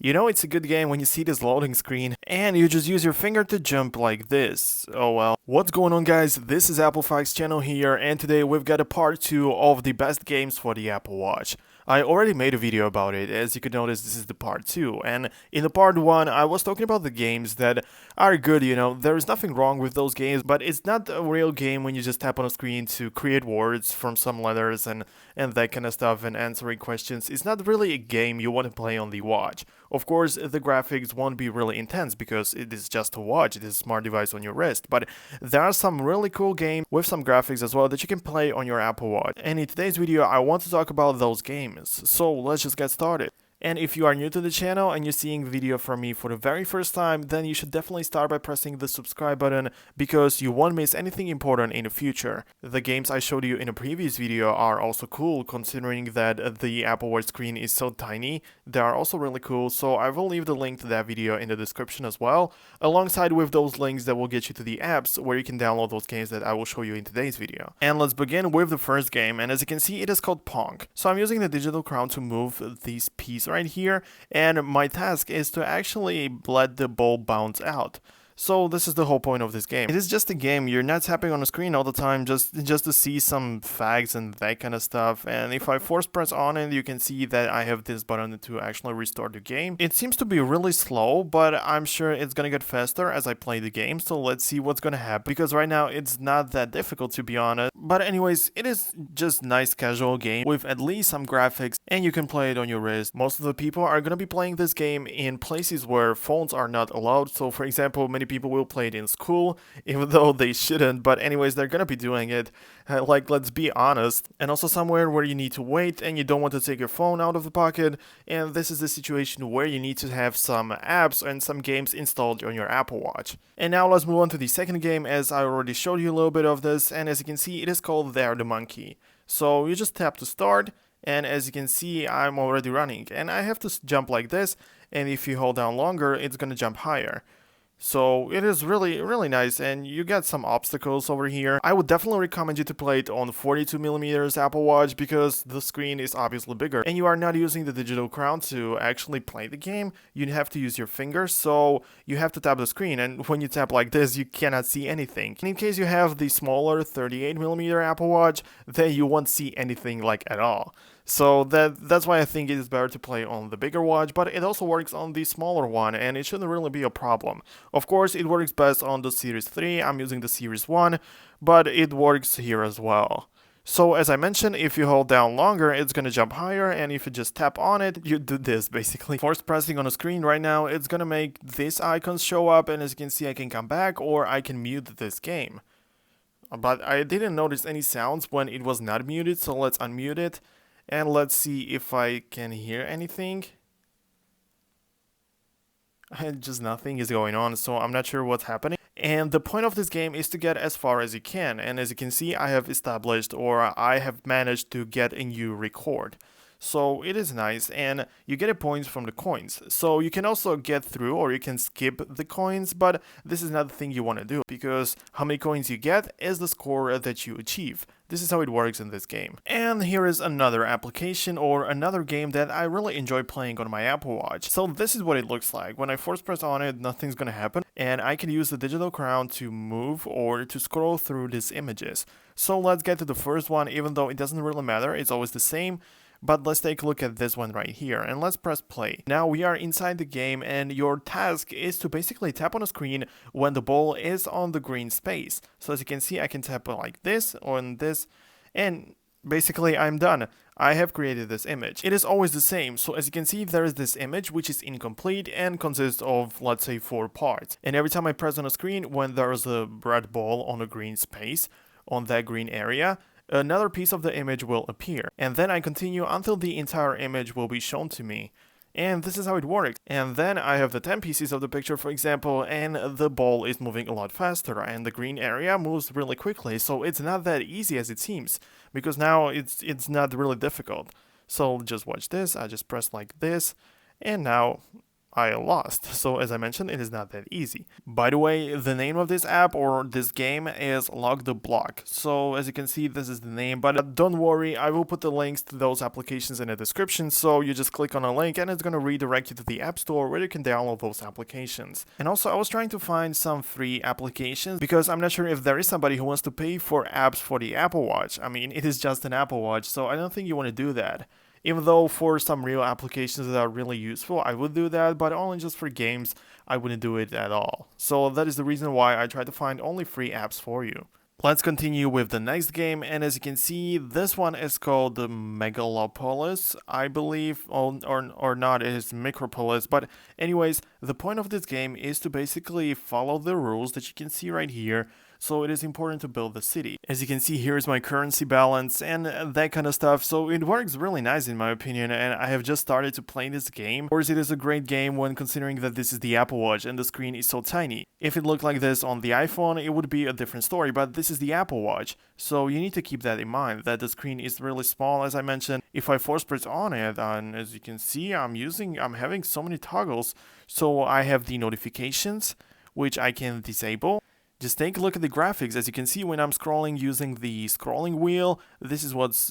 You know it's a good game when you see this loading screen and you just use your finger to jump like this. Oh well. What's going on, guys? This is AppleFox channel here, and today we've got a part 2 of the best games for the Apple Watch. I already made a video about it. As you could notice, this is the part 2, and in the part 1 I was talking about the games that are good. There is nothing wrong with those games, but it's not a real game when you just tap on a screen to create words from some letters and that kind of stuff and answering questions. It's not really a game you want to play on the watch. Of course, the graphics won't be really intense because it is just a watch, it is a smart device on your wrist, but there are some really cool games with some graphics as well that you can play on your Apple Watch. And in today's video, I want to talk about those games. So let's just get started. And if you are new to the channel and you're seeing video from me for the very first time, then you should definitely start by pressing the subscribe button because you won't miss anything important in the future. The games I showed you in a previous video are also cool, considering that the Apple Watch screen is so tiny. They are also really cool, so I will leave the link to that video in the description as well, alongside with those links that will get you to the apps where you can download those games that I will show you in today's video. And let's begin with the first game, and as you can see, it is called Pong. So I'm using the digital crown to move these pieces right here, and my task is to actually let the ball bounce out. So this is the whole point of this game. It is just a game. You're not tapping on the screen all the time just to see some facts and that kind of stuff. And if I force press on it, you can see that I have this button to actually restart the game. It seems to be really slow, but I'm sure it's gonna get faster as I play the game. So let's see what's gonna happen, because right now it's not that difficult, to be honest. But anyways, it is just nice casual game with at least some graphics, and you can play it on your wrist. Most of the people are gonna be playing this game in places where phones are not allowed. So for example, many people will play it in school, even though they shouldn't, but anyways, they're gonna be doing it. Like, let's be honest. And also somewhere where you need to wait and you don't want to take your phone out of the pocket, and this is the situation where you need to have some apps and some games installed on your Apple Watch. And now let's move on to the second game, as I already showed you a little bit of this, and as you can see, it is called There the Monkey. So you just tap to start, and as you can see, I'm already running, and I have to jump like this, and if you hold down longer, it's gonna jump higher. So it is really nice, and you get some obstacles over here. I would definitely recommend you to play it on 42mm Apple Watch because the screen is obviously bigger and you are not using the digital crown to actually play the game. You have to use your fingers, so you have to tap the screen, and when you tap like this you cannot see anything. And in case you have the smaller 38mm Apple Watch, then you won't see anything like at all. So that's why I think it is better to play on the bigger watch, but it also works on the smaller one, and it shouldn't really be a problem. Of course, it works best on the Series 3, I'm using the Series 1, but it works here as well. So as I mentioned, if you hold down longer, it's gonna jump higher, and if you just tap on it, you do this basically. Force pressing on the screen right now, it's gonna make these icons show up, and as you can see, I can come back or I can mute this game. But I didn't notice any sounds when it was not muted, so let's unmute it. And let's see if I can hear anything. And just nothing is going on, so I'm not sure what's happening. And the point of this game is to get as far as you can. And as you can see, I have established, or I have managed to get a new record. So it is nice, and you get a points from the coins. So you can also get through, or you can skip the coins, but this is not the thing you want to do, because how many coins you get is the score that you achieve. This is how it works in this game. And here is another application or another game that I really enjoy playing on my Apple Watch. So this is what it looks like. When I force press on it, nothing's gonna happen, and I can use the digital crown to move or to scroll through these images. So let's get to the first one, even though it doesn't really matter, it's always the same. But let's take a look at this one right here, and let's press play. Now we are inside the game, and your task is to basically tap on a screen when the ball is on the green space. So as you can see, I can tap like this, on this, and basically I'm done. I have created this image. It is always the same, so as you can see, there is this image which is incomplete and consists of, let's say, 4 parts. And every time I press on a screen when there is a red ball on a green space, on that green area, another piece of the image will appear, and then I continue until the entire image will be shown to me. And this is how it works. And then I have the 10 pieces of the picture, for example, and the ball is moving a lot faster, and the green area moves really quickly, so it's not that easy as it seems, because now it's not really difficult. So just watch this, I just press like this, and now I lost. So as I mentioned, it is not that easy. By the way, the name of this app or this game is Log the Block. So as you can see, this is the name, but don't worry, I will put the links to those applications in the description. So you just click on a link and it's going to redirect you to the App Store where you can download those applications. And also I was trying to find some free applications because I'm not sure if there is somebody who wants to pay for apps for the Apple Watch. I mean, it is just an Apple Watch, so I don't think you want to do that. Even though for some real applications that are really useful, I would do that, but only just for games, I wouldn't do it at all. So that is the reason why I try to find only free apps for you. Let's continue with the next game, and as you can see, this one is called the Megalopolis, I believe, or not, it is Micropolis, but anyways, the point of this game is to basically follow the rules that you can see right here, so it is important to build the city. As you can see, here is my currency balance and that kind of stuff, so it works really nice in my opinion, and I have just started to play this game. Of course, it is a great game when considering that this is the Apple Watch and the screen is so tiny. If it looked like this on the iPhone, it would be a different story, but this is the Apple Watch, so you need to keep that in mind, that the screen is really small, as I mentioned. If I force press on it, and as you can see, I'm having so many toggles, so I have the notifications, which I can disable. Just take a look at the graphics. As you can see, when I'm scrolling using the scrolling wheel, this is what's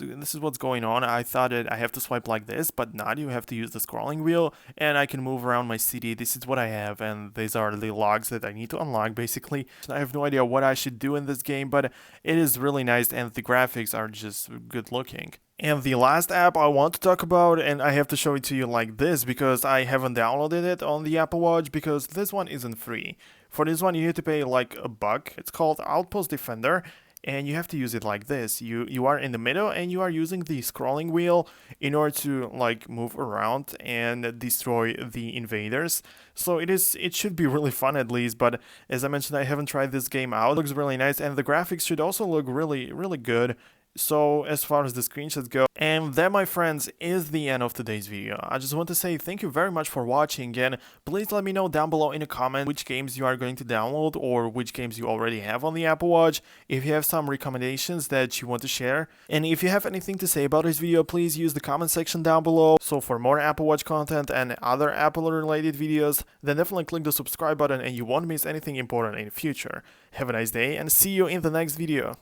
going on. I thought that I have to swipe like this, but not. You have to use the scrolling wheel, and I can move around my city. This is what I have, and these are the logs that I need to unlock, basically. I have no idea what I should do in this game, but it is really nice, and the graphics are just good looking. And the last app I want to talk about, and I have to show it to you like this because I haven't downloaded it on the Apple Watch because this one isn't free. For this one you need to pay like $1. It's called Outpost Defender, and you have to use it like this. You are in the middle and you are using the scrolling wheel in order to like move around and destroy the invaders. So it should be really fun at least, but as I mentioned, I haven't tried this game out. It looks really nice, and the graphics should also look really good. So as far as the screenshots go, and that, my friends, is the end of today's video. I just want to say thank you very much for watching, and please let me know down below in a comment which games you are going to download or which games you already have on the Apple Watch, if you have some recommendations that you want to share. And if you have anything to say about this video, please use the comment section down below. So for more Apple Watch content and other Apple related videos, then definitely click the subscribe button and you won't miss anything important in the future. Have a nice day and see you in the next video.